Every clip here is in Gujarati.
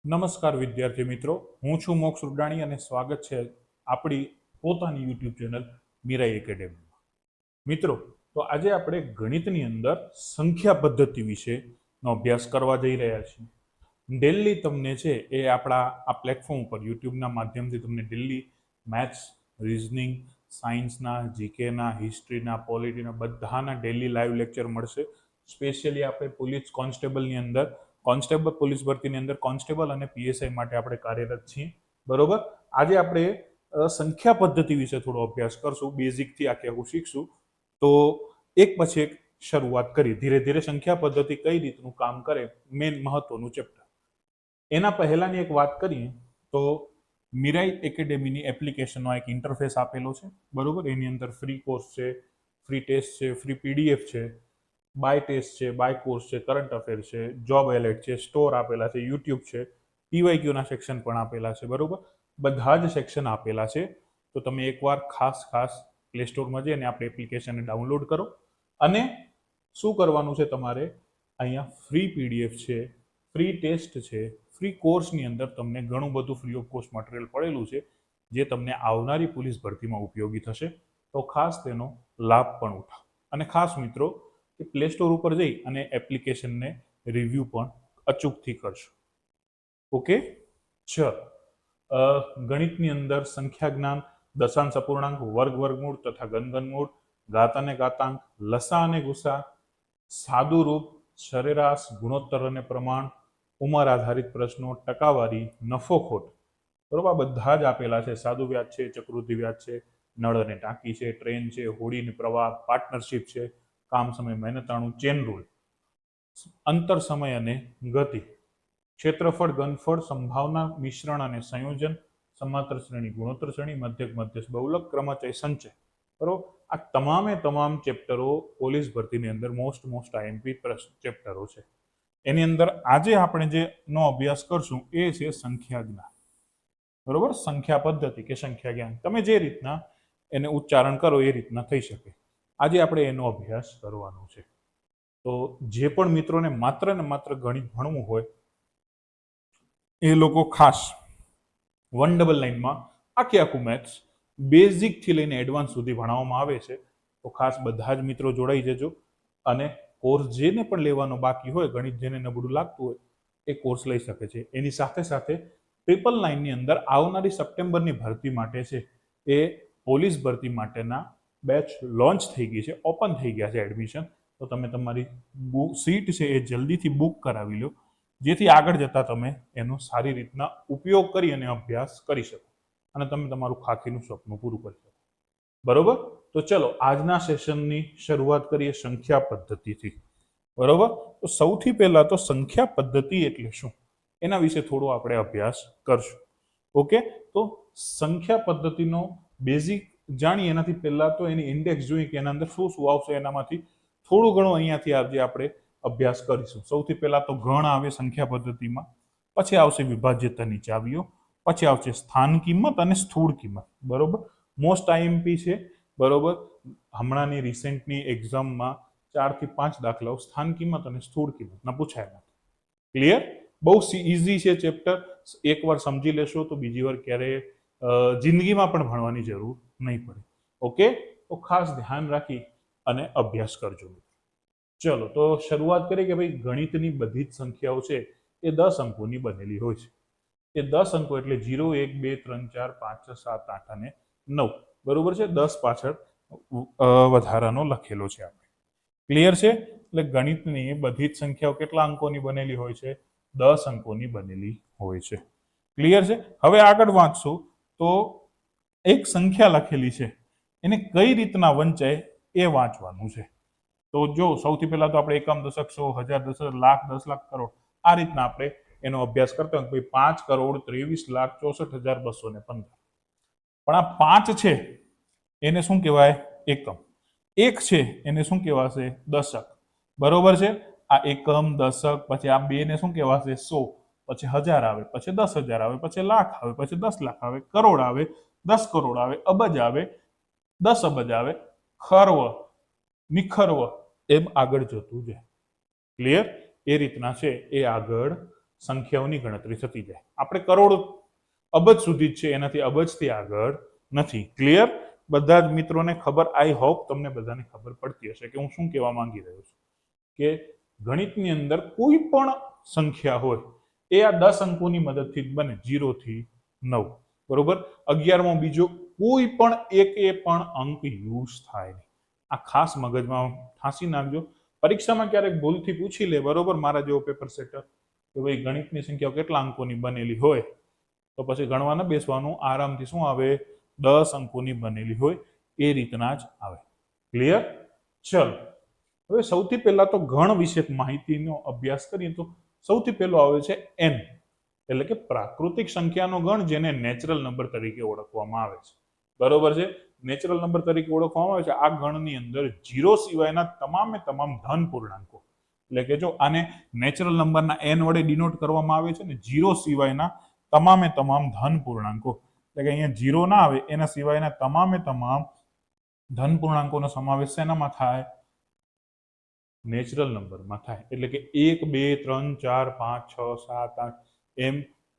નમસ્કાર વિદ્યાર્થી મિત્રો, હું છું મોક્ષ રૂડાણી અને સ્વાગત છે આપણી પોતાની યુટ્યુબ ચેનલ મીરાઈ એકેડેમીમાં. મિત્રો, તો આજે આપણે ગણિતની અંદર સંખ્યા પદ્ધતિ વિશેનો અભ્યાસ કરવા જઈ રહ્યા છીએ. ડેલી તમને છે એ આપણા આ પ્લેટફોર્મ ઉપર યુટ્યુબના માધ્યમથી તમને ડેલી મેથ્સ, રિઝનિંગ, સાયન્સના, જીકેના, હિસ્ટ્રીના, પોલિટીના બધાના ડેલી લાઈવ લેક્ચર મળશે. સ્પેશિયલી આપણે પોલીસ કોન્સ્ટેબલની અંદર કોન્સ્ટેબલ પોલીસ ભરતીની અંદર કોન્સ્ટેબલ અને પીએસઆઈ માટે આપણે કાર્યરત છીએ. બરોબર. આજે આપણે સંખ્યા પદ્ધતિ વિશે થોડો અભ્યાસ કરશું, બેઝિકથી આખું શીખશું. તો એક પછી એક શરૂઆત કરી, ધીરે ધીરે સંખ્યા પદ્ધતિ કઈ રીતનું કામ કરે, મેન મહત્વનું ચેપ્ટર. એના પહેલાની એક વાત કરીએ તો મીરાઈ એકેડેમીની એપ્લિકેશનનો એક ઇન્ટરફેસ આપેલો છે. બરોબર. એની અંદર ફ્રી કોર્સ છે, ફ્રી ટેસ્ટ છે, ફ્રી પીડીએફ છે, બાય ટેસ્ટ છે, બાય કોર્સ છે, કરંટ અફેર છે, જોબ એલર્ટ છે, સ્ટોર આપેલા છે, યુટ્યુબ છે, પીવાયક્યુના સેક્શન પણ આપેલા છે. બરોબર. બધા જ સેક્શન આપેલા છે. તો તમે એકવાર ખાસ પ્લે સ્ટોરમાં જઈને આપણે એપ્લિકેશનને ડાઉનલોડ કરો અને શું કરવાનું છે તમારે, અહીંયા ફ્રી પીડીએફ છે, ફ્રી ટેસ્ટ છે, ફ્રી કોર્સની અંદર તમને ઘણું બધું ફ્રી ઓફ કોસ્ટ મટીરિયલ પડેલું છે જે તમને આવનારી પોલીસ ભરતીમાં ઉપયોગી થશે. તો ખાસ તેનો લાભ પણ ઉઠાવો. અને ખાસ મિત્રો, કે પ્લે સ્ટોર ઉપર જઈ અને એપ્લિકેશનને રિવ્યુ પણ અચૂકથી કરશો. ઓકે. ચલો, ગણિતની અંદર સંખ્યા જ્ઞાન, દશાંશ અપૂર્ણાંક, વર્ગ વર્ગમૂળ તથા ઘનઘનમૂળ, ઘાત અને ઘાતાંક, લસા અને ગુસા, સાદું રૂપ, સરેરાશ, ગુણોત્તર અને પ્રમાણ, ઉંમર આધારિત પ્રશ્નો, ટકાવારી, નફો ખોટ, બરોબર, બધા જ આપેલા છે. સાદું વ્યાજ છે, ચક્રવૃદ્ધિ વ્યાજ છે, નળ અને ટાંકી છે, ટ્રેન છે, હોડીની પ્રવાહ, પાર્ટનરશિપ છે, કામ સમય મહેનતાણું, ચેન રૂલ, અંતર સમય અને ગતિ, ક્ષેત્રફળ, ઘનફળ, સંભાવના, મિશ્રણ અને સંયોજન, સમાંતર શ્રેણી, ગુણોત્તર શ્રેણી, મધ્યક, મધ્યસ્થ, બહુલક, ક્રમચય, સંચય. બરોબર. આ તમામ ચેપ્ટરો પોલીસ ભરતીની અંદર મોસ્ટ આઈએમપી ચેપ્ટરો છે. એની અંદર આજે આપણે જે નો અભ્યાસ કરશું એ છે સંખ્યા જ્ઞાન. બરોબર. સંખ્યા પદ્ધતિ કે સંખ્યા જ્ઞાન, તમે જે રીતના એને ઉચ્ચારણ કરો એ રીતના થઈ શકે. આજે આપણે એનો અભ્યાસ કરવાનો છે. તો જે પણ મિત્રોને માત્ર ને માત્ર ગણિત ભણવું હોય એ લોકો ખાસ 199માં આખું મેથ્સ બેઝિકથી લઈને એડવાન્સ સુધી ભણાવવામાં આવે છે. તો ખાસ બધા જ મિત્રો જોડાઈ જજો અને કોર્સ જેને પણ લેવાનો બાકી હોય, ગણિત જેને નબળું લાગતું હોય એ કોર્સ લઈ શકે છે. એની સાથે સાથે 999ની અંદર આવનારી સપ્ટેમ્બરની ભરતી માટે છે એ પોલીસ ભરતી માટેના બેચ લોન્ચ થઈ ગઈ છે, ઓપન થઈ ગયા છે એડમિશન. તો તમે તમારી સીટ છે એ જલ્દીથી બુક કરાવી લો, જેથી આગળ જતા તમે એનો સારી રીતના ઉપયોગ કરી અને અભ્યાસ કરી શકો અને તમે તમારું ખાખીનું સપનું પૂરું કરી શકો. બરોબર. તો ચલો આજના સેશનની શરૂઆત કરીએ સંખ્યા પદ્ધતિથી. બરોબર. તો સૌથી પહેલા તો સંખ્યા પદ્ધતિ એટલે શું એના વિશે થોડો આપણે અભ્યાસ કરશું. ઓકે. તો સંખ્યા પદ્ધતિનો બેઝિક જાણીએ એનાથી પહેલા તો એની ઇન્ડેક્સ જોઈએ કે એના અંદર શું શું આવશે. એનામાંથી થોડું ઘણું અહીંયાથી આજે આપણે અભ્યાસ કરીશું. સૌથી પહેલા તો ગણ આવે સંખ્યા પદ્ધતિમાં, પછી આવશે વિભાજ્યતાની ચાવીઓ, પછી આવશે સ્થાન કિંમત અને સ્થૂળ કિંમત. બરોબર. મોસ્ટ આઈએમપી છે. બરોબર. હમણાંની રિસેન્ટની એક્ઝામમાં 4 થી 5 દાખલાઓ સ્થાન કિંમત અને સ્થૂળ કિંમતના પૂછાયેલા. ક્લિયર? બહુ ઇઝી છે ચેપ્ટર. એકવાર સમજી લેશો તો બીજી વાર ક્યારે જિંદગીમાં પણ ભણવાની જરૂર નહીં પડે. ઓકે. તો ખાસ ધ્યાન રાખી અને અભ્યાસ કરજો. ચલો, તો શરૂઆત કરીએ કે ભાઈ ગણિતની બધી જ સંખ્યાઓ છે એ 10 અંકોની બનેલી હોય છે. એ 10 અંકો એટલે 0, 1, 2, 3, 4, 5, 6, 7, 8 અને 9. બરોબર છે. 10 પાછળ વધારાનો લખેલો છે આપણે. ક્લિયર છે? એટલે ગણિતની બધી જ સંખ્યાઓ કેટલા અંકોની બનેલી હોય છે? 10 અંકોની બનેલી હોય છે. ક્લિયર છે? હવે આગળ વાંચશું તો એક સંખ્યા લખેલી છે એને કઈ રીતના વંચાય એ વાંચવાનું છે. તો જો સૌથી પહેલા તો આપણે એકમ, દશક, 100, 1000, 10,000, લાખ, 10 લાખ, કરોડ આ રીતના આપણે એનો અભ્યાસ કરતા હોય. 5,23,64,215. પણ આ 5 છે એને શું કહેવાય? એકમ. 1 છે એને શું કહેવાશે? દશક. બરોબર છે. આ એકમ, દશક, પછી આ 2 ને શું કહેવાશે? 100, પછી 1000 આવે, પછી 10,000 આવે, પછી લાખ આવે, પછી 10 લાખ આવે, કરોડ આવે, 10 કરોડ આવે, અબજ આવે, 10 અબજ આવે, ખર્વ, નિખર્વ, એમ આગળ જતું જાય. ક્લિયર? એ રીતના છે એ આગળ સંખ્યાઓની ગણતરી થતી જાય. આપણે કરોડ અબજ સુધી જ છે, એનાથી અબજથી આગળ નથી. ક્લિયર? બધા જ મિત્રોને ખબર, આઈ હોપ તમને બધાને ખબર પડતી હશે કે હું શું કહેવા માંગી રહ્યો છું. કે ગણિતની અંદર કોઈ પણ સંખ્યા હોય એ આ 10 અંકોની મદદથી જ બને, 0 થી 9. બરોબર? 11માં બીજો કોઈ પણ એક પણ અંક યુઝ થાય નહીં. આ ખાસ મગજમાં ઠાંસી નાખજો. પરીક્ષામાં ક્યારેક ભૂલથી પૂછી લે, બરોબર, મારા જેવો પેપર સેટર, કે ભાઈ ગણિતની સંખ્યા કેટલા અંકોની બનેલી હોય, તો પછી ગણવા ન બેસવાનું, આરામથી શું આવે, 10 અંકોની બનેલી હોય એ રીતના જ આવે. ક્લિયર? ચલો, હવે સૌથી પહેલા તો ગણ વિશે માહિતીનો અભ્યાસ કરીએ તો સૌથી પહેલો આવે છે n, એટલે કે પ્રાકૃતિક સંખ્યાનો ગણ, જેને નેચરલ નંબર તરીકે ઓળખવામાં આવે છે. બરોબર છે? નેચરલ નંબર તરીકે ઓળખવામાં આવે છે. આ ગણની અંદર 0 સિવાયના તમામે તમામ ધન પૂર્ણાંકો, એટલે કે જો આને નેચરલ નંબરના n વડે ડિનોટ કરવામાં આવે છે ને, 0 સિવાયના તમામે તમામ ધન પૂર્ણાંકો, એટલે કે અહીંયા 0 ના આવે એના સિવાયના તમામે તમામ ધન પૂર્ણાંકોનો સમાવેશ શેનામાં થાય? નેચરલ નંબરમાં થાય. એટલે કે 1 2 3 4 5 6 7 8 એમ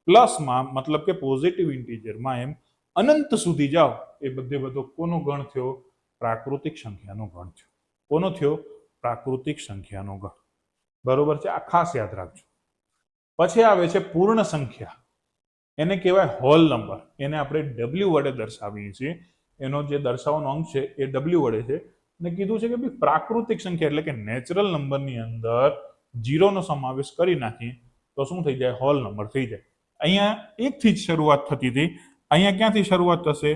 પ્લસમાં, મતલબ કે પોઝિટિવ ઇન્ટીજરમાં એમ અનંત સુધી જાઓ, એ બધો કોનો ગણ થયો? પ્રાકૃતિક સંખ્યાનો ગણ થયો. કોનો થયો? પ્રાકૃતિક સંખ્યાનો ગણ. બરોબર છે? આ ખાસ યાદ રાખજો. પછી આવે છે પૂર્ણ સંખ્યા. એને કહેવાય હોલ નંબર. એને આપણે w વડે દર્શાવીએ છીએ. એનો જે દર્શાવવાનો અંક છે એ w વડે છે. ને કીધું છે કે ભાઈ પ્રાકૃતિક સંખ્યા એટલે કે નેચરલ નંબરની અંદર 0 નો સમાવેશ કરી નાખીએ તો શું થઈ જાય? હોલ નંબર થઈ જાય. અહીંયા 1 થી જ શરૂઆત થતી હતી, અહીંયા ક્યાંથી શરૂઆત થશે?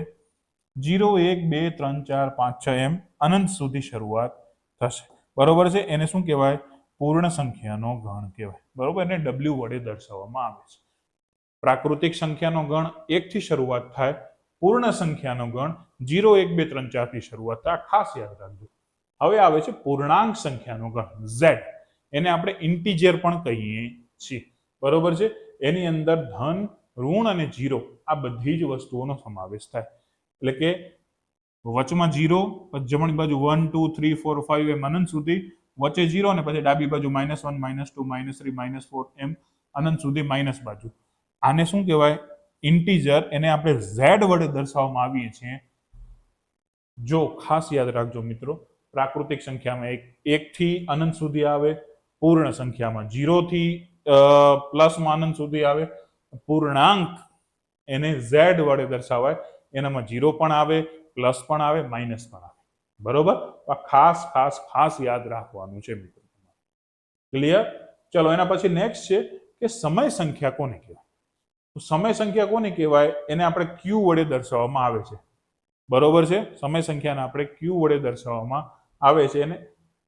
0 1 2 3 4 5 6 એમ અનંત સુધી શરૂઆત થશે. બરોબર છે? એને શું કહેવાય? પૂર્ણ સંખ્યાનો ગણ કહેવાય. બરોબર? એને w વડે દર્શાવવામાં આવે છે. પ્રાકૃતિક સંખ્યાનો ગણ 1 થી શરૂઆત થાય, પૂર્ણ સંખ્યાનો ગણ 0 1 2 3 4 થી શરૂઆત થાય. ખાસ યાદ રાખજો. હવે આવે છે પૂર્ણાંક સંખ્યાનો ગણ, z. એને આપણે ઇન્ટીજર પણ કહીએ છીએ. બરોબર છે? એની અંદર ધન, ઋણ અને 0 આ બધી જ વસ્તુઓનો સમાવેશ થાય. એટલે કે વચમાં 0, જમણી બાજુ 1 2 3 4 5 એમ અનંત સુધી, વચ્ચે 0 અને પછી ડાબી બાજુ -1 -2 -3 -4 એમ અનંત સુધી માઇનસ બાજુ. આને શું કહેવાય? ઇન્ટીજર. એને આપણે z વડે દર્શાવવામાં આવીએ છીએ. જો ખાસ યાદ રાખજો મિત્રો, પ્રાકૃતિક સંખ્યામાં 1 થી અનંત સુધી આવે, પૂર્ણ સંખ્યામાં 0 થી પ્લસમાં અનંત સુધી આવે. પૂર્ણાંક એને z વડે દર્શાવાય. એનામાં 0 પણ આવે, પ્લસ પણ આવે, માઇનસ પણ આવે. બરોબર? આ ખાસ ખાસ ખાસ યાદ રાખવાનું છે મિત્રો. ક્લિયર? ચલો, એના પછી નેક્સ્ટ છે કે સમય સંખ્યા કોને કહેવાય? તો સમય સંખ્યા કોને કહેવાય? એને આપણે q વડે દર્શાવવામાં આવે છે. બરોબર છે? સમય સંખ્યાને આપણે q વડે દર્શાવવામાં આવે છે. એને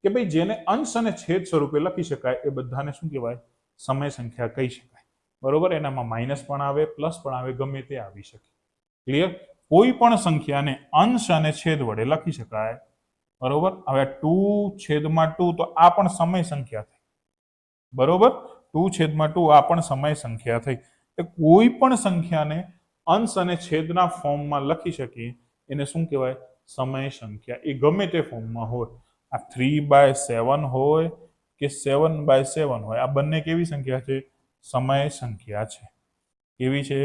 કે ભાઈ જેને અંશ અને છેદ સ્વરૂપે લખી શકાય એ બધાને શું કહેવાય? સમય સંખ્યા કહી શકાય. બરોબર? એનામાં માઇનસ પણ આવે, પ્લસ પણ આવે, ગમે તે આવી શકે. ક્લિયર? કોઈ પણ સંખ્યાને અંશ અને છેદ વડે લખી શકાય. બરોબર? હવે 2/2 તો આ પણ સમય સંખ્યા થઈ. બરોબર? 2/2 આ પણ સમય સંખ્યા થઈ. કોઈ પણ સંખ્યાને અંશ અને છેદના ફોર્મમાં લખી શકીએ એને શું કહેવાય? સમય સંખ્યા. એ ગમે તે ફોર્મમાં હોય. આ 3/7 હોય કે 7/7 હોય, આ બંને કેવી સંખ્યા છે? સમય સંખ્યા છે. કેવી છે?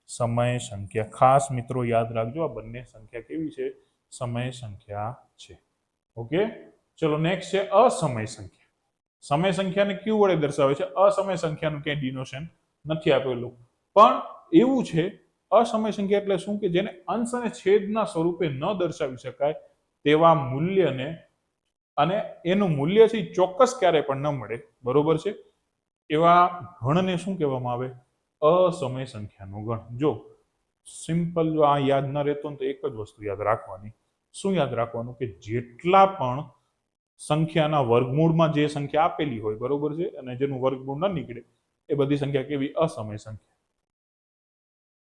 સમય સંખ્યા. ખાસ મિત્રો યાદ રાખજો, આ બંને સંખ્યા કેવી છે? સમય સંખ્યા છે. ઓકે? ચલો, નેક્સ્ટ છે અસમય સંખ્યા. સમય સંખ્યાને q વડે દર્શાવે છે. અસમય સંખ્યાનું ક્યાંય ડિનોશન નથી આપેલું, પણ એવું છે અસમય સંખ્યા એટલે શું? કે જેને અંશ અને છેદના સ્વરૂપે ન દર્શાવી શકાય તેવા મૂલ્યને, અને એનું મૂલ્ય છે ચોક્કસ ક્યારે પણ ન મળે. બરોબર છે? એવા ગણને શું કહેવામાં આવે? અસમય સંખ્યાનો ગણ. જો સિમ્પલ, જો આ યાદ ન રહેતો તો એક જ વસ્તુ યાદ રાખવાની. શું યાદ રાખવાનું? કે જેટલા પણ સંખ્યાના વર્ગમૂળમાં જે સંખ્યા આપેલી હોય, બરોબર છે, અને જેનું વર્ગમૂળ ન નીકળે એ બધી સંખ્યા કેવી? અસમય સંખ્યા.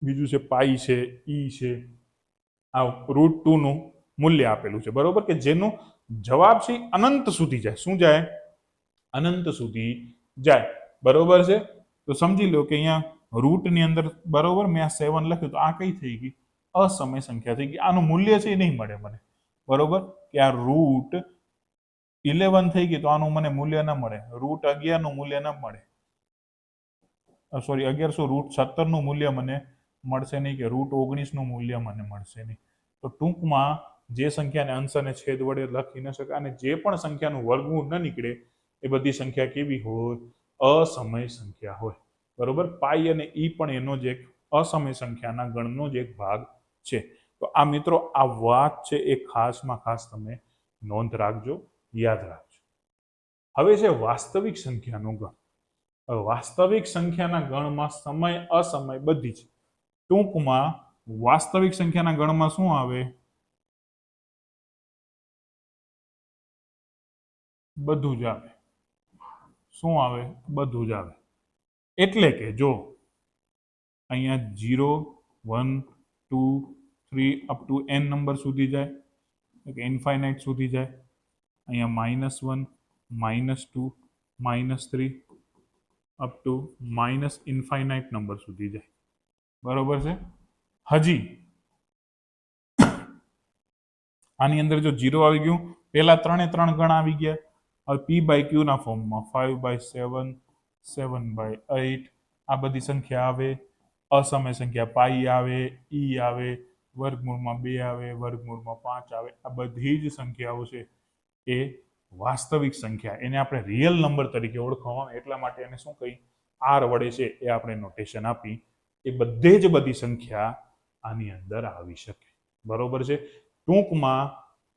બીજું છે પાઈ છે, ઈ છે, આ √2 નું મૂલ્ય આપેલું છે. બરોબર? કે જેનો જવાબ છે અનંત સુધી જાય. શું જાય? અનંત સુધી જાય. બરોબર છે? તો સમજી લો કે અહીંયા રૂટની અંદર, બરોબર, મેં આ 7 લખ્યું તો આ કઈ થઈ ગઈ? અસમય સંખ્યા થઈ ગઈ. આનું મૂલ્ય છે એ નહીં મળે મને. બરોબર? કે આ √11 થઈ ગઈ તો આનું મને મૂલ્ય ન મળે. √11 નું મૂલ્ય ન મળે. સોરી 1100 √17 નું મૂલ્ય મને મળશે નહીં, કે √19 નું મૂલ્ય મને મળશે નહીં. તો ટૂંકમાં જે સંખ્યાને અંશ અને છેદ વડે લખી ન શકાય અને જે પણ સંખ્યાનું વર્ગમૂળ ન નીકળે એ બધી સંખ્યા કેવી હોય? અસમય સંખ્યા હોય. બરોબર. પાઈ અને ઈ પણ એનો જ એક અસમય સંખ્યાના ગણનો જ એક ભાગ છે. તો આ મિત્રો આ વાત છે એ ખાસમાં ખાસ તમે નોંધ રાખજો, યાદ રાખજો. હવે છે વાસ્તવિક સંખ્યાનો ગણ. વાસ્તવિક સંખ્યાના ગણમાં સમય અસમય બધી છે. ટૂંકમાં વાસ્તવિક સંખ્યાના ગણમાં શું આવે? બધું જ આવે. શું આવે? બધું જ આવે. એટલે કે જો અહીંયા 0 1 2 3 અપ ટુ n નંબર સુધી જાય, એટલે ઇન્ફાઇનાઇટ સુધી જાય. અહીંયા -1 -2 -3 up to minus infinite number સુધી જાય. બરોબર છે. હજી આની અંદર જો 0 આવી ગયું, પેલા 3 ગણ આવી ગયા. હવે p/q ના ફોર્મમાં 5/7 7/8 આ બધી સંખ્યા આવે. અસમય સંખ્યા પાઈ આવે, ઈ આવે, વર્ગમૂળમાં 2 આવે, વર્ગમૂળમાં 5 આવે. આ બધી જ સંખ્યાઓ છે એ વાસ્તવિક સંખ્યા, એને આપણે રિયલ નંબર તરીકે ઓળખવામાં, એટલા માટે એને શું કહી? આર વડે છે એ આપણે નોટેશન આપી. એ બધે જ બધી સંખ્યા આની અંદર આવી શકે. બરોબર છે. ટૂંકમાં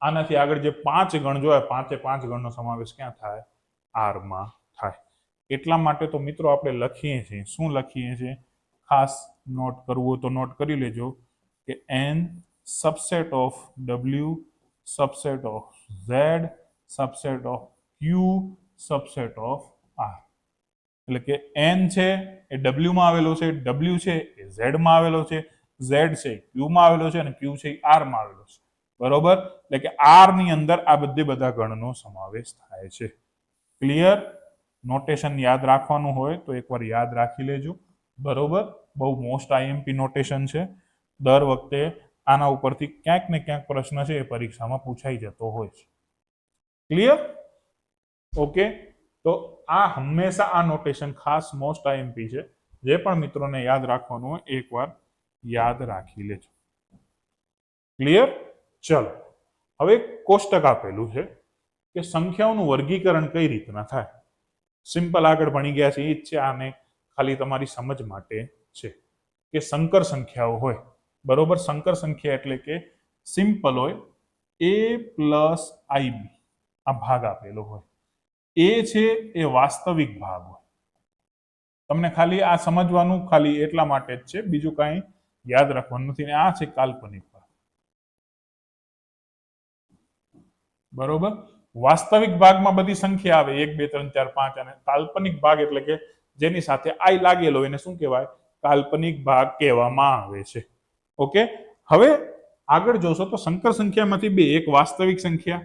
આનાથી આગળ જે 5 ગણ જોયા, 5 ગણનો સમાવેશ ક્યાં થાય? આરમાં થાય. એટલા માટે તો મિત્રો આપણે લખીએ છીએ, શું લખીએ છીએ? ખાસ નોટ કરવું તો નોટ કરી લેજો કે n subset of w subset of z subset of q subset of r. એટલે કે n છે એ w માં આવેલો છે, w છે એ z માં આવેલો છે, z છે q માં આવેલો છે અને q છે એ r માં આવેલો છે. બરોબર. એટલે કે r ની અંદર આ બધા ગણનો સમાવેશ થાય છે. ક્લિયર? નોટેશન યાદ રાખવાનું હોય તો એકવાર યાદ રાખી લેજો. બરોબર. બહુ મોસ્ટ આઈએમપી નોટેશન છે. દર વખતે આના ઉપરથી ક્યાંક ને ક્યાંક પ્રશ્ન છે એ પરીક્ષામાં પૂછાઈ જતો હોય છે. ક્લિયર? ઓકે. તો આ હંમેશા આ નોટેશન ખાસ મોસ્ટ આઈએમપી છે. જે પણ મિત્રોને યાદ રાખવાનું હોય એકવાર યાદ રાખી લેજો. ક્લિયર? ચલો, હવે કોષ્ટક આપેલું છે કે સંખ્યાઓનું વર્ગીકરણ કઈ રીતના થાય. સિમ્પલ આગળ ભણી ગયા છે એ જ છે. આને ખાલી તમારી સમજ માટે છે કે સંકર સંખ્યાઓ હોય. બરોબર. સંકર સંખ્યા એટલે કે સિમ્પલ હોય, a + ib આ ભાગ આપેલો હોય. એ છે એ વાસ્તવિક ભાગ હોય. તમને ખાલી આ સમજવાનું ખાલી એટલા માટે જ છે, બીજું કાંઈ યાદ રાખવાનું નથી. આ છે કાલ્પનિક ભાગ. બરોબર. વાસ્તવિક ભાગમાં બધી સંખ્યા આવે 1 2 3 4 5 અને કાલ્પનિક ભાગ એટલે કે જેની સાથે આઈ લાગેલો એને શું કહેવાય? કાલ્પનિક ભાગ કહેવામાં આવે છે. ઓકે. હવે આગળ જોશો તો સંકર સંખ્યામાંથી બે, એક વાસ્તવિક સંખ્યા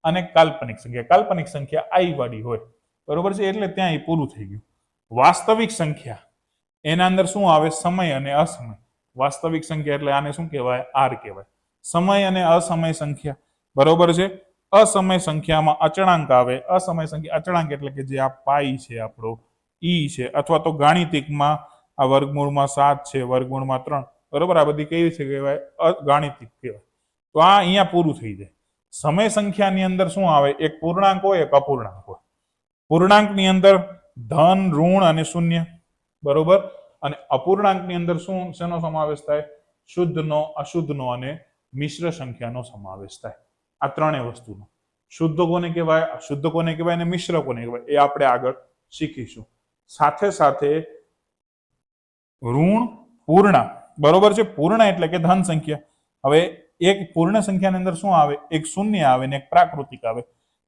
અને કાલ્પનિક સંખ્યા. કાલ્પનિક સંખ્યા આઈ વાળી હોય. બરોબર છે. એટલે ત્યાં એ પૂરું થઈ ગયું. વાસ્તવિક સંખ્યા એના અંદર શું આવે? સમય અને અસમય. વાસ્તવિક સંખ્યા એટલે આને શું કહેવાય? આર કહેવાય. સમય અને અસમય સંખ્યા. બરોબર છે. અસમય સંખ્યામાં અચળાંક આવે. અસમય સંખ્યા અચળાંક એટલે કે જે આ પાઈ છે, આપણો ઈ છે, અથવા તો ગાણિતિકમાં આ વર્ગમૂળમાં 7 છે, વર્ગમૂળમાં 3. બરોબર. આ બધી કેવી છે કહેવાય? ગાણિતિક કહેવાય. તો આ અહીંયા પૂરું થઈ જાય. સમય સંખ્યાની અંદર શું આવે? એક પૂર્ણાંક હોય, એક અપૂર્ણાંક હોય. પૂર્ણાંકની અંદર ધન, ઋણ અને શૂન્ય. બરોબર. અને અપૂર્ણાંકની અંદર શું શેનો સમાવેશ થાય? શુદ્ધનો, અશુદ્ધનો અને મિશ્ર સંખ્યાનો સમાવેશ થાય. આ ત્રણેય વસ્તુનો. શુદ્ધ કોને કહેવાય, અશુદ્ધ કોને કહેવાય અને મિશ્ર કોને કહેવાય એ આપણે આગળ શીખીશું. સાથે સાથે ઋણ, પૂર્ણાંક. બરોબર છે. પૂર્ણ એટલે કે ધન સંખ્યા. હવે એક પૂર્ણ સંખ્યાની અંદર શું આવે? એક શૂન્ય આવે ને એક પ્રાકૃતિક આવે.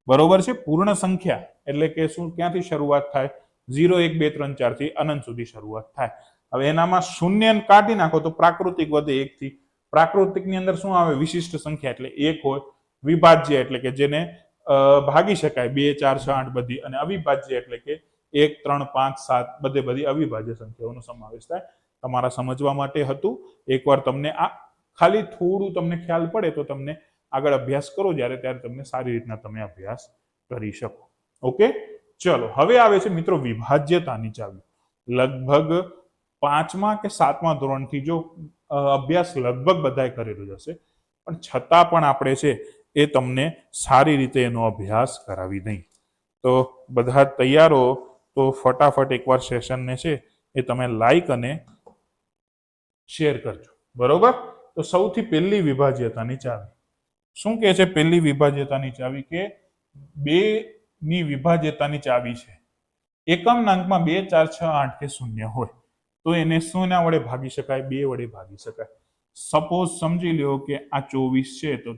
બરોબર છે. પૂર્ણ સંખ્યા એટલે કે શું, ક્યાંથી શરૂઆત થાય? 0 1 2 3 4 થી અનંત સુધી શરૂઆત થાય. હવે એનામાં શૂન્ય કાઢી નાખો તો પ્રાકૃતિક વધે 1 થી. પ્રાકૃતિકની અંદર શું આવે? વિશિષ્ટ સંખ્યા એટલે 1 હોય. વિભાજ્ય એટલે કે જેને ભાગી શકાય 2 4 6 8 બધી. અને અવિભાજ્ય એટલે કે 1 3 5 7 બધી અવિભાજ્ય સંખ્યાઓનો સમાવેશ થાય. તમારા સમજવા માટે હતું. એકવાર તમને આ ખાલી થોડું તમને ખ્યાલ પડે તો તમને આગળ અભ્યાસ કરો જ્યારે ત્યારે તમને સારી રીતના તમે અભ્યાસ કરી શકો. ઓકે. ચલો, હવે આવે છે મિત્રો વિભાજ્યતાની ચાવી. લગભગ 5મા કે 7મા ધોરણથી જો અભ્યાસ લગભગ બધાએ કરેલો જ હશે, પણ છતાં પણ આપણે છે એ તમને સારી રીતે એનો અભ્યાસ કરાવી દઈ. તો બધા તૈયાર હો તો ફટાફટ એકવાર સેશનને છે એ તમે લાઈક અને શેર કરજો. બરોબર? તો સૌથી પહેલી વિભાજ્યતાની ચાવી શું કહે છે? પહેલી વિભાજ્યતાની ચાવી કે 2 ની વિભાજ્યતાની ચાવી છે એકમનાંકમાં 2 4 6 8 કે 0 હોય તો એને શોના વડે ભાગી શકાય? 2 વડે ભાગી શકાય. સપોઝ સમજી લો કે આ 24 છે તો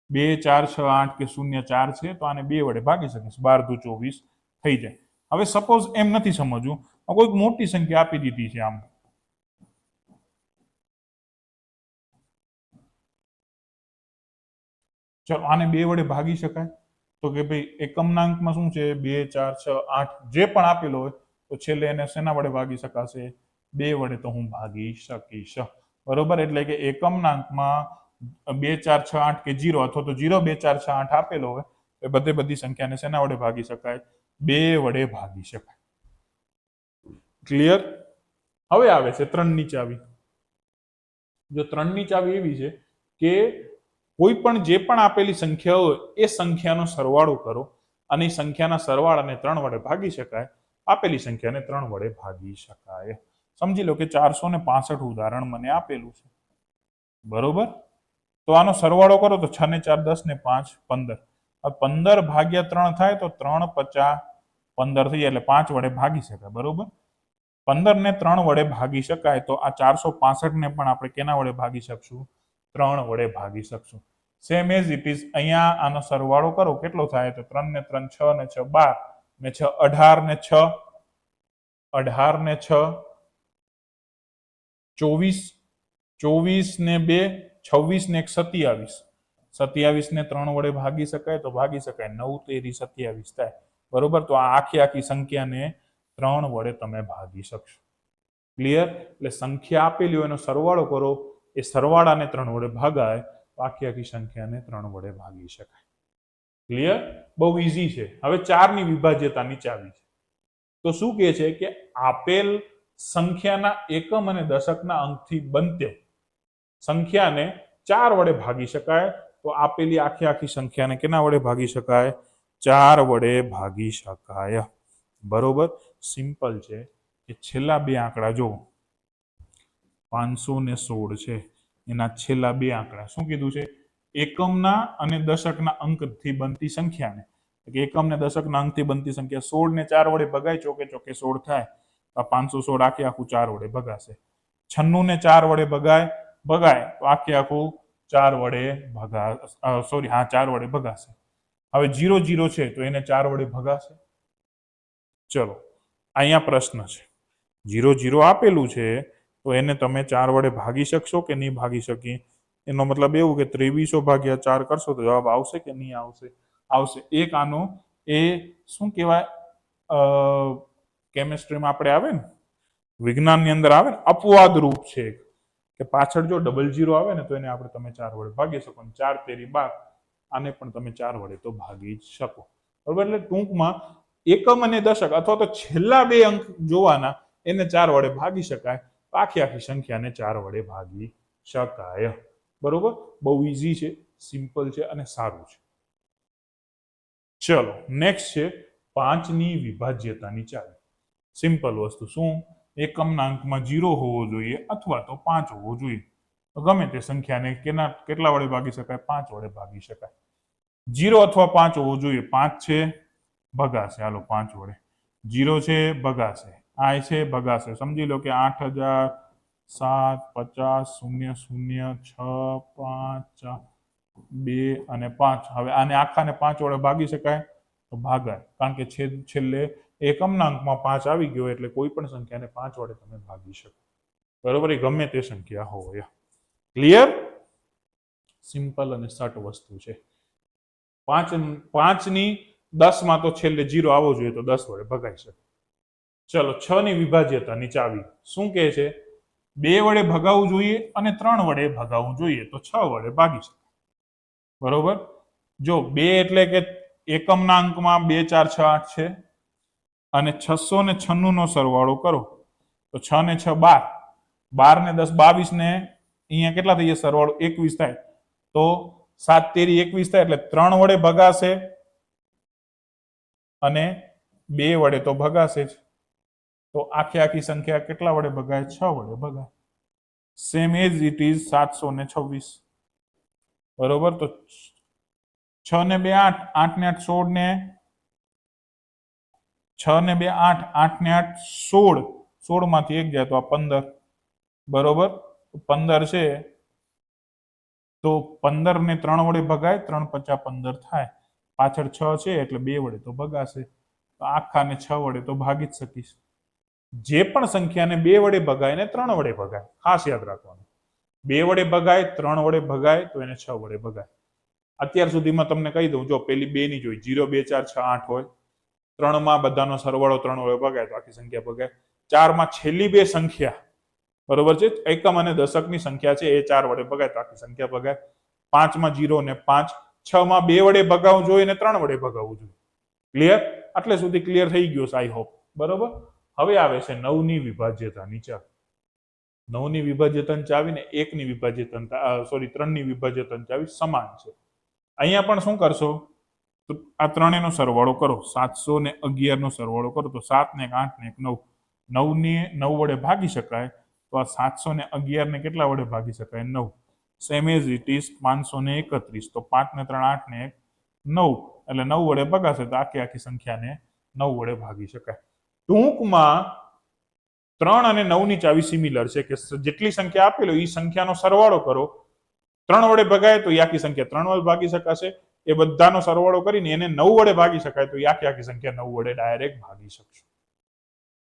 2 4 6 8 કે 0 4 છે તો આને 2 વડે ભાગી શકીશ. 12 દુ 24 થઈ જાય. હવે સપોઝ એમ નથી સમજવું, કોઈક મોટી સંખ્યા આપી દીધી છે આમ, ચલો આને 2 વડે ભાગી શકાય? તો કે ભાઈ એકમનાંકમાં શું છે? 2 4 6 8 જે પણ આપેલો હોય તો છેલ્લે એને શેના વડે ભાગી શકાશે? 2 વડે તો હું ભાગી શકીશ. બરોબર? એટલે કે એકમનાંકમાં 2 4 6 8 કે 0 અથવા તો 0 2 4 6 8 આપેલો હોય તો બધી સંખ્યાને શેના વડે ભાગી શકાય? 2 વડે ભાગી શકાય. ક્લિયર? હવે આવે છે 3ની ચાવી. જો 3ની ચાવી એવી છે કે કોઈ પણ જે પણ આપેલી સંખ્યા હોય એ સંખ્યાનો સરવાળો કરો અને એ સંખ્યાના સરવાળાને 3 વડે ભાગી શકાય. આપેલી સંખ્યાને 3 વડે ભાગી શકાય. સમજી લો કે 465 ઉદાહરણ મને આપેલું છે. બરોબર? તો આનો સરવાળો કરો તો 6 ને 4 10 ને 5 15. હવે 15 ભાગ્યા 3 થાય તો 3 50 15 થઈ જાય એટલે 5 વડે ભાગી શકાય. બરોબર? 15 ને 3 વડે ભાગી શકાય તો આ 465 ને પણ આપણે કેના વડે ભાગી શકશું? 3 વડે ભાગી શકશું. સેમ એઝ ઇટ ઇઝ અહીંયા આનો સરવાળો કરો કેટલો થાય? તો 3 ને 3 6 ને 6 12 ને 6 18 ને 6 18 ને 6 24 24 ને 2 26 ને 1 27 27 ને 3 વડે ભાગી શકાય તો ભાગી શકાય. 9 તેરી 27 થાય. બરોબર? તો આ આખી સંખ્યાને 3 વડે તમે ભાગી શકશો. ક્લિયર? એટલે સંખ્યા આપેલી હોય એનો સરવાળો કરો, એ સરવાળાને 3 વડે ભાગાય તો આખી સંખ્યાને 3 વડે ભાગી શકાય. ક્લિયર? બહુ ઈઝી છે. હવે 4ની વિભાજ્યતાની ચાવી છે. તો શું કહે છે કે આપેલ સંખ્યાના એકમ અને દશકના અંકથી બનતે સંખ્યાને 4 વડે ભાગી શકાય તો આપેલી આખી સંખ્યાને કેના વડે ભાગી શકાય? 4 વડે ભાગી શકાય. બરોબર? સિમ્પલ છે કે છેલ્લા 2 આંકડા જો 516 છે એના છેલ્લા 2 આંકડા શું કીધું છે? એકમના અને દશકના અંકથી બનતી સંખ્યાને, એકમ ને દશકના અંકથી બનતી સંખ્યા 16 ને 4 વડે ભગાય, ચોકે 16 થાય. 516 આખું 4 વડે ભગાશે. 96 ને 4 વડે ભગાય તો આખું 4 વડે સોરી 4 વડે ભગાશે. હવે 0 0 છે તો એને 4 વડે ભગાશે. ચલો અહીંયા પ્રશ્ન છે, 0 0 આપેલું છે તો એને તમે 4 વડે ભાગી શકશો કે નહીં ભાગી શકી? એનો મતલબ એવું કે 2300 ભાગ્યા 4 કરશો તો જવાબ આવશે કે નહીં આવશે? આવશે. એક આનો એ શું કહેવાય, કેમેસ્ટ્રીમાં આપણે આવે ને, વિજ્ઞાનની અંદર આવે ને, અપવાદ રૂપ છે કે પાછળ જો 00 આવે ને તો એને આપણે તમે 4 વડે ભાગી શકો. 4 તેરી 12 આને પણ તમે 4 વડે તો ભાગી જ શકો. બરોબર? એટલે ટૂંકમાં એકમ અને દશક અથવા તો છેલ્લા 2 અંક જોવાના, એને 4 વડે ભાગી શકાય. આખી સંખ્યાને 4 વડે ભાગી શકાય. બરોબર? બહુ ઈઝી છે, સિમ્પલ છે અને સારું છે. ચલો નેક્સ્ટ છે 5ની વિભાજ્યતાની ચાવી. સિમ્પલ વસ્તુ. શું? એકમના અંકમાં 0 હોવો જોઈએ અથવા તો 5 હોવો જોઈએ. તો ગમે તે સંખ્યાને કેટલા વડે ભાગી શકાય? 5 વડે ભાગી શકાય. 0 અથવા 5 હોવો જોઈએ. 5 છે ભગાશે, હાલો 5 વડે. 0 છે ભગાશે, આ છે ભગાશે. સમજી લો કે 8000 7 50 0 0 6 5 2 અને 5. હવે આને આખાને 5 વડે ભાગી શકાય તો ભાગાય, કારણ કે છેલ્લે એકમના અંકમાં 5 આવી ગયો એટલે કોઈ પણ સંખ્યાને 5 વડે તમે ભાગી શકો. બરોબર? એ ગમે તે સંખ્યા હોય. ક્લિયર? સિમ્પલ અને સટ વસ્તુ છે. 5ની 10માં તો છેલ્લે 0 આવવો જોઈએ તો 10 વડે ભગાઈ શકે. ચલો 6ની વિભાજ્યતાની ચાવી શું કહે છે? 2 વડે ભગાવવું જોઈએ અને 3 વડે ભગાવવું જોઈએ તો 6 વડે ભાગી શકે. બરોબર? જો 2 એટલે કે એકમના અંકમાં 2 4 6 8 છે, અને 696 નો સરવાળો કરો તો 6 ને 6 12, 12 ને 10 22 ને અહીંયા કેટલા થઈ જાય સરવાળો 21 થાય તો 7 તેરી 21 થાય એટલે 3 વડે ભગાશે અને 2 વડે તો ભગાશે જ, તો આખી સંખ્યા કેટલા વડે ભગાય? 6 વડે ભગાય. Same as it is 726. બરોબર, તો 6 ને 2 8, 8 ને 8 16 ને 6 ને 2 8, 8 ને 8 16, 16 માંથી 1 જાય તો આ 15. બરોબર, 15 છે તો 15 ને 3 વડે ભગાય, 3 5 15 થાય, પાછળ 6 છે એટલે 2 વડે તો ભગાશે, તો આખાને 6 વડે તો ભાગી જ શકીશ. જે પણ સંખ્યાને 2 વડે ભગાય ને 3 વડે ભગાય, ખાસ યાદ રાખવાનું. 2 વડે ભગાય, 3 વડે ભગાય તો એને 6 વડે ભગાય. અત્યાર સુધીમાં તમને કહી દઉં, જો પેલી 2 ની જોઈ 0 2 4 6 8 હોય, 3 માં બધાનો સરવાળો 3 વડે ભગાય તો આખી સંખ્યા ભગાય. 4 માં છેલ્લી 2 સંખ્યા, બરોબર છે, એકમ અને દશકની સંખ્યા છે એ 4 વડે ભગાય તો આખી સંખ્યા ભગાય. 5 માં 0 ને 5, 6 માં 2 વડે ભગાવવું જોઈએ ને 3 વડે ભગાવવું જોઈએ. ક્લિયર? આટલે સુધી ક્લિયર થઈ ગયું છે, આઈ હોપ. બરોબર, હવે આવે છે 9 ની વિભાજ્યતાની ચાવી. 9 ની વિભાજ્યતાની ચાવી ને 1 ની વિભાજ્યતા, સોરી 3 ની વિભાજ્યતાની ચાવી સમાન છે. અહીંયા પણ શું કરશો? તો આ ત્રણેયનો સરવાળો કરો, 711 નો સરવાળો કરો તો 7 ને 1 8 ને 1 9, 9 ને 9 વડે ભાગી શકાય તો આ 711 ને કેટલા વડે ભાગી શકાય? 9. સેમ એઝ ઇટ ઇઝ 531, તો 5 ને 3 8 ને 1 9, એટલે 9 વડે ભગાશે તો આખી સંખ્યાને 9 વડે ભાગી શકાય. ટૂંકમાં 3 અને 9 ની ચાવી સિમિલર છે કે જેટલી સંખ્યા આપેલો એ સંખ્યાનો સરવાળો કરો, 3 વડે ભગાય તો એ આખી સંખ્યા 3 વડે ભાગી શકાશે, એ બધાનો સરવાળો કરીને એને 9 વડે ભાગી શકાય તો એ આખી સંખ્યા 9 વડે ડાયરેક્ટ ભાગી શકશો.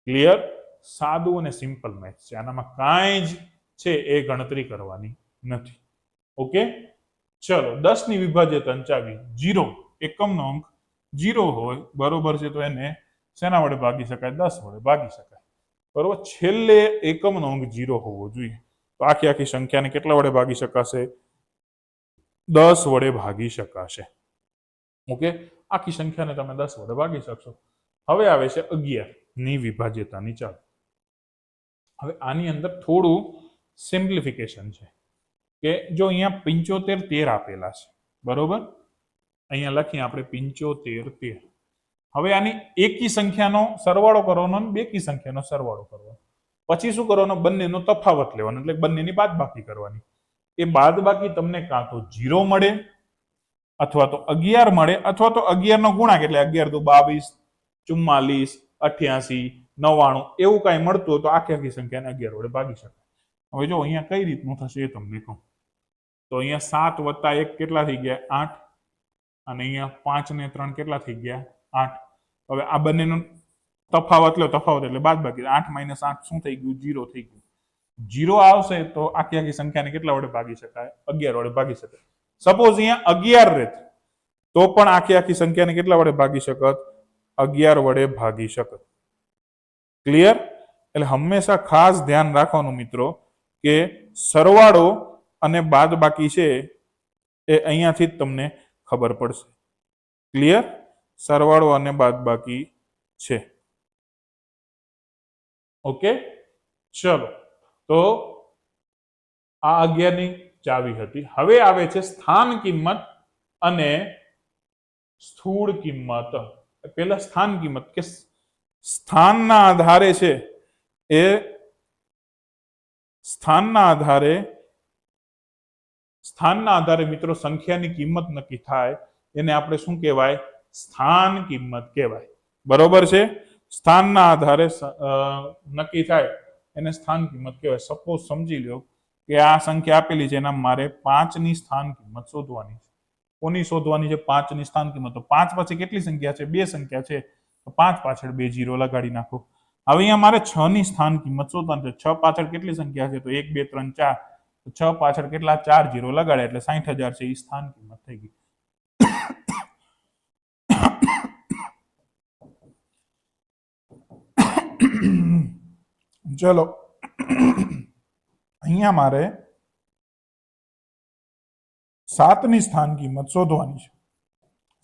ક્લિયર? સાદું અને સિમ્પલ મેથ્સ છે, આનામાં કાંઈ જ છે એ ગણતરી કરવાની નથી. ઓકે, ચલો 10 ની વિભાજ્યતાની ચાવી 0, એકમનો અંક 0 હોય, બરોબર છે, તો એને શેના વડે ભાગી શકાય? 10 વડે ભાગી શકાય. બરોબર, છેલ્લે એકમનો અંક 0 હોવો જોઈએ, તો આખી સંખ્યાને કેટલા વડે ભાગી શકાશે? 10 વડે ભાગી શકાશે. ઓકે, આખી સંખ્યાને તમે 10 વડે ભાગી શકશો. હવે આવે છે 11 ની વિભાજ્યતાની ચાવી. હવે આની અંદર થોડું સિમ્પ્લિફિકેશન છે કે જો અહીંયા 75 13 આપેલા છે, બરોબર, અહીંયા લખીએ આપણે 75 13. હવે આની એકી સંખ્યાનો સરવાળો કરવાનો અને બેકી સંખ્યાનો સરવાળો કરવાનો, પછી શું કરવાનો? બંનેનો તફાવત લેવાનો, એટલે બંનેની બાદબાકી કરવાની. એ બાદબાકી તમને કાં તો 0 મળે અથવા તો 11 મળે અથવા તો 11 નો ગુણાક, એટલે 11 તો 22 44 88 99 એવું કાંઈ મળતું હોય તો આખી સંખ્યાને 11 વડે ભાગી શકાય. હવે જો અહીંયા કઈ રીતનું થશે એ તમને કહું, તો અહીંયા 7 વત્તા 1 કેટલા થઈ ગયા? 8, અને અહીંયા 5 ને 3 કેટલા થઈ ગયા? 8. હવે આ બંનેનો તફાવત લો, તફાવત એટલે બાદબાકી, 8 - 8 શું થઈ ગયું? 0 થઈ ગયું. 0 આવશે તો આખી સંખ્યાને કેટલા વડે ભાગી શકાય? 11 વડે ભાગી શકાય. સપોઝ અહીંયા 11 રહેત તો પણ આખી સંખ્યાને કેટલા વડે ભાગી શકત? 11 વડે ભાગી શકત. ક્લિયર? એટલે હંમેશા ખાસ ધ્યાન રાખવાનું મિત્રો કે સરવાળો અને બાદબાકી છે એ અહીંયાથી જ તમને ખબર પડશે. ક્લિયર? સરવાળો અને બાદબાકી છે. ઓકે, ચલો, તો આ 11 ની ચાવી હતી. હવે આવે છે સ્થાન કિંમત અને સ્થૂળ કિંમત. પેલા સ્થાન કિંમત, કે સ્થાનના આધારે છે એ સ્થાનના આધારે મિત્રો સંખ્યાની કિંમત નક્કી થાય, એને આપણે શું કહેવાય? સ્થાન કિંમત કહેવાય. બરોબર છે, સ્થાનના આધારે નક્કી થાય એને સ્થાન કિંમત કહેવાય. સપોઝ સમજી લો કે આ સંખ્યા આપેલી છે, એના મારે 5 ની સ્થાન કિંમત શોધવાની છે. કોની શોધવાની છે? 5 ની સ્થાન કિંમત. તો 5 પછી કેટલી સંખ્યા છે? 2 સંખ્યા છે, તો 5 પાછળ 2 0 લગાડી નાખો. હવે અહીંયા મારે 6 ની સ્થાન કિંમત શોધવાની છે. 6 પાછળ કેટલી સંખ્યા છે? તો 1 2 3 4, તો 6 પાછળ કેટલા? 4 0 લગાડ્યા એટલે 60,000 છે, એ સ્થાન કિંમત થઈ ગઈ. ચલો, અહીંયા મારે 7 ની સ્થાન કિંમત શોધવાની છે.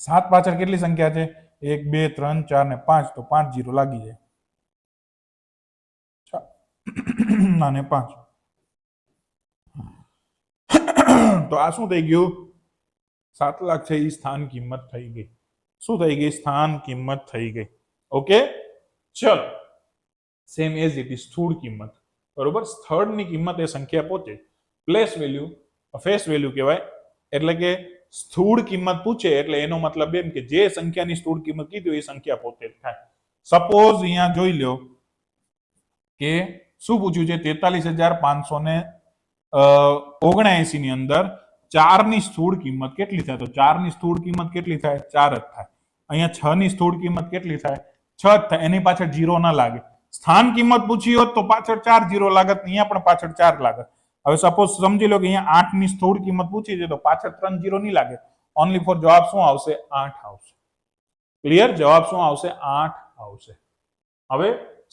7 પાછળ કેટલી સંખ્યા છે? 1 2 3 4 ને 5 તો 5 0 લાગી જાય અને 5 તો આ શું થઈ ગયું 7 લાખ છે એ સ્થાન કિંમત થઈ ગઈ શું થઈ ગઈ સ્થાન કિંમત થઈ ગઈ ઓકે ચલો સેમ એઝ ઇટ ઇઝ સ્થૂળ કિંમત બરોબર સ્થળની કિંમત એ સંખ્યા પોતે પ્લેસ વેલ્યુ ફેસ વેલ્યુ કહેવાય એટલે કે સ્થૂળ કિંમત પૂછે એટલે એનો મતલબ એમ કે જે સંખ્યાની સ્થૂળ કિંમત કીધી એ સંખ્યા પોતે જ થાય સપોઝ અહીંયા જોઈ લો કે શું પૂછ્યું છે 43,579 ની અંદર 4 ની સ્થૂળ કિંમત કેટલી થાય તો 4 ની સ્થૂળ કિંમત કેટલી થાય 4 જ થાય અહીંયા 6 ની સ્થૂળ કિંમત કેટલી થાય 6 જ થાય એની પાછળ 0 ના લાગે સ્થાન કિંમત પૂછી હોત તો પાછળ 4 0 લાગત અહીંયા પણ પાછળ 4 લાગત હવે સપોઝ સમજી લો કે અહીંયા 8 ની સ્થૂળ કિંમત પૂછી છે તો પાછળ 3 0 નહીં લાગે ઓનલી ફોર જવાબ શું આવશે 8 આવશે ક્લિયર જવાબ શું આવશે 8 આવશે હવે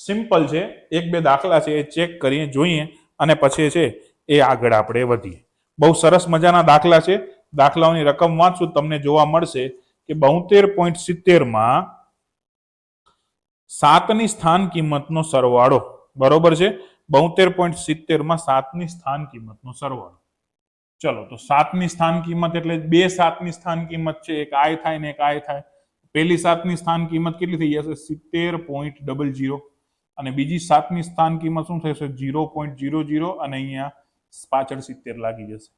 સિમ્પલ છે એક બે દાખલા છે એ ચેક કરીએ જોઈએ અને પછી છે એ આગળ આપણે વધીએ બહુ સરસ મજાના દાખલા છે દાખલાઓની રકમ વાંચશું તમને જોવા મળશે કે 72.70 માં 7 ની સ્થાન કિંમતનો સરવાળો બરોબર છે 72.70 માં 7 ની સ્થાન કિંમતનો સરવાળો ચલો તો 7 ની સ્થાન કિંમત એટલે બે 7 ની સ્થાન કિંમત છે એક આય થાય ને એક આય થાય પહેલી 7 ની સ્થાન કિંમત કેટલી થઈ જશે 70.00 અને બીજી 7 ની સ્થાન કિંમત શું થશે 0.00 અને અહીંયા પાછળ 70 લાગી જશે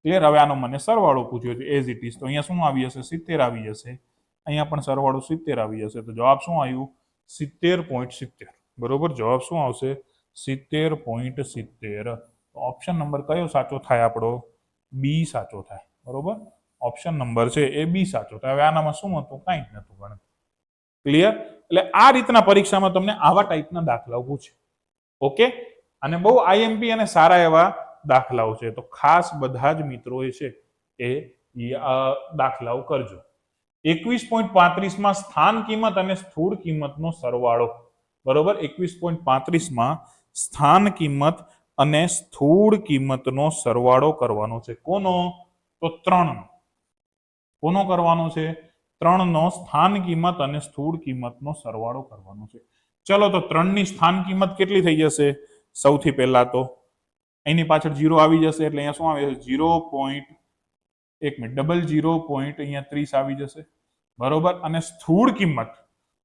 ક્લિયર હવે આનો મને સરવાળો પૂછ્યો છે એઝ ઇટ ઇઝ તો અહીંયા શું આવી જશે 70 આવી જશે અહીંયા પણ સરવાળો 70 આવી જશે તો જવાબ શું આવ્યું 70.70 બરોબર જવાબ શું આવશે 70.70 ઓપ્શન નંબર કયો સાચો થાય આપણો બી સાચો થાય બરોબર ઓપ્શન નંબર છે એ બી સાચો થાય હવે આનામાં શું હતું કંઈ જ નતું ગણતરી ક્લિયર એટલે આ રીતના પરીક્ષામાં તમને આવા ટાઈપના દાખલાઓ પૂછે ઓકે અને બહુ આઈએમપી અને સારા એવા દાખલાઓ છે તો ખાસ બધા જ મિત્રોએ છે એ દાખલાઓ કરજો 21.35 માં સ્થાન કિંમત અને સ્થૂળ કિંમતનો સરવાળો બરોબર 21.35 માં સ્થાન કિંમત અને સ્થૂળ કિંમતનો સરવાળો કરવાનો છે કોનો તો 3 નો કોનો કરવાનો છે 3 નો સ્થાન કિંમત અને સ્થૂળ કિંમતનો સરવાળો કરવાનો છે ચલો તો 3 ની સ્થાન કિંમત કેટલી થઈ જશે સૌથી પહેલા તો એની પાછળ 0 આવી જશે એટલે અહીંયા શું આવે 0.30 આવી જશે બરોબર અને સ્થૂળ કિંમત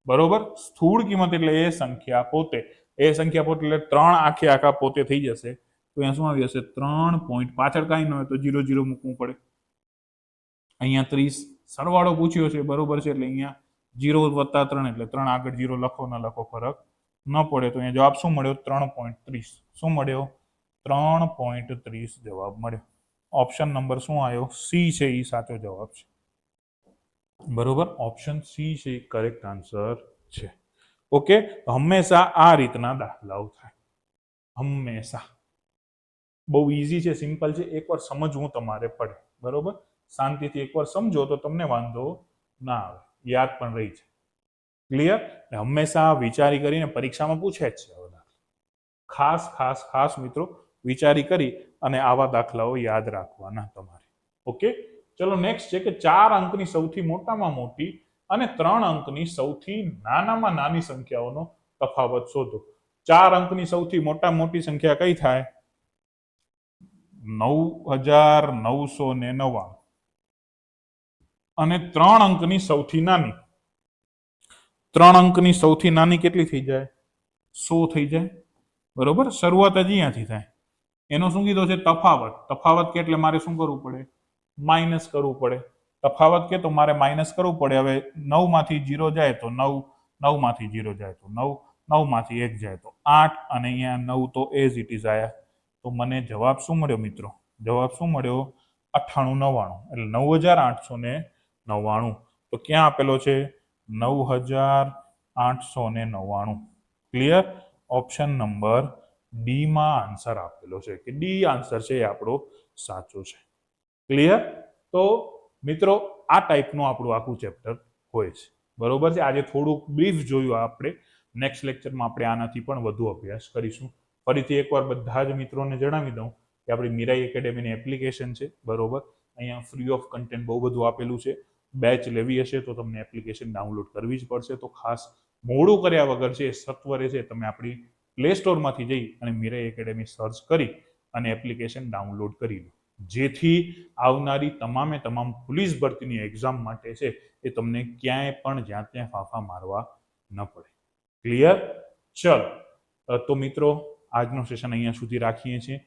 બરોબર સ્થૂળ કિંમત એટલે એ સંખ્યા પોતે એટલે 3 આખા પોતે થઈ જશે તો અહીંયા શું આવી જશે 3 પાછળ કાંઈ ન હોય તો 0 0 મૂકવું પડે અહીંયા 30 સરવાળો પૂછ્યો છે બરોબર છે એટલે અહીંયા 0 + 3 એટલે 3 આગળ 0 લખો ન લખો ફરક ન પડે તો અહીંયા જવાબ શું મળ્યો 3.30 શું મળ્યો 3.30 જવાબ મળ્યો ઓપ્શન નંબર શું આવ્યો સી છે એ સાચો જવાબ છે બરોબર ઓપ્શન સી છે કરેક્ટ આન્સર છે ઓકે હંમેશા આ રીતના દાખલાઓ થાય હંમેશા બહુ ઈઝી છે સિમ્પલ છે એકવાર સમજવું તમારે પડે બરોબર શાંતિથી એકવાર સમજો તો તમને વાંધો ના આવે યાદ પણ રહી છે ક્લિયર હંમેશા વિચારી કરીને પરીક્ષામાં પૂછે જ છે ખાસ ખાસ ખાસ મિત્રો વિચારી કરી અને આવા દાખલાઓ યાદ રાખવાના તમારે ઓકે ચલો નેક્સ્ટ છે કે 4 અંકની સૌથી મોટામાં મોટી અને 3 અંકની સૌથી નાનામાં નાની સંખ્યાઓનો તફાવત શોધો 4 અંકની સૌથી મોટી સંખ્યા કઈ થાય 9,999 અને 3 અંકની સૌથી નાની 3 અંકની સૌથી નાની કેટલી થઈ જાય 100 થઈ જાય બરોબર શરૂઆત જ અહીંયાથી થાય એનો શું કીધો છે તફાવત કે એટલે મારે શું કરવું પડે માઇનસ કરવું પડે તફાવત કે તો મારે માઇનસ કરવું પડે હવે 9 માંથી 0 જાય તો 9 9 માંથી 0 જાય તો 9 9 માંથી 1 જાય તો 8 અને અહીંયા 9 તો એઝ ઇટ ઇઝ આયા તો મને જવાબ શું મળ્યો મિત્રો જવાબ શું મળ્યો 9899 એટલે 9,899 તો ક્યાં આપેલો છે 9,899 ક્લિયર ઓપ્શન નંબર ડી માં આન્સર આપેલો છે કે ડી આન્સર છે એ આપણો સાચો છે ક્લિયર તો મિત્રો આ ટાઈપનું આપણું આખું ચેપ્ટર હોય છે બરોબર છે આજે થોડુંક બ્રીફ જોયું આપણે નેક્સ્ટ લેક્ચરમાં આપણે આનાથી પણ વધુ અભ્યાસ કરીશું ફરીથી એકવાર બધા જ મિત્રોને જણાવી દઉં કે આપણી મીરાઈ એકેડેમીની એપ્લિકેશન છે બરોબર અહીંયા ફ્રી ઓફ કન્ટેન્ટ બહુ બધું આપેલું છે બેચ લેવી હશે તો તમને એપ્લિકેશન ડાઉનલોડ કરવી જ પડશે. તો ખાસ મોડું કર્યા વગર છે સત્વરે છે તમે આપણી પ્લે સ્ટોરમાંથી જઈ અને મીરા એકેડેમી સર્ચ કરી અને એપ્લિકેશન ડાઉનલોડ કરી લો, જેથી આવનારી તમામે તમામ પોલીસ ભરતીની એક્ઝામ માટે છે એ તમને ક્યાંય પણ જ્યાં ત્યાં ફાંફા મારવા ન પડે. ક્લિયર? ચલો, તો મિત્રો આજનો સેશન અહીંયા સુધી રાખીએ છીએ.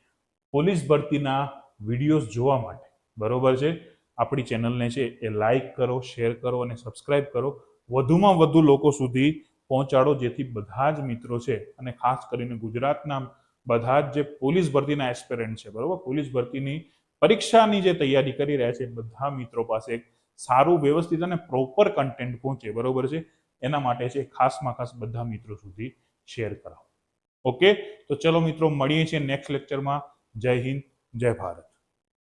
પોલીસ ભરતીના વિડીયોઝ જોવા માટે બરોબર છે આપણી ચેનલને છે એ લાઈક કરો, શેર કરો અને સબસ્ક્રાઇબ કરો. વધુમાં વધુ લોકો સુધી પહોંચાડો, જેથી બધા જ મિત્રો છે અને ખાસ કરીને ગુજરાતના બધા જ જે પોલીસ ભરતીના એસ્પિરન્ટ છે, બરોબર, પોલીસ ભરતીની પરીક્ષાની જે તૈયારી કરી રહ્યા છે બધા મિત્રો પાસે એક સારું વ્યવસ્થિત અને પ્રોપર કન્ટેન્ટ પહોંચે, બરોબર છે, એના માટે છે ખાસમાં ખાસ બધા મિત્રો સુધી શેર કરાવો. ઓકે, તો ચલો મિત્રો મળીએ છીએ નેક્સ્ટ લેક્ચરમાં. જય હિન્દ, જય ભારત.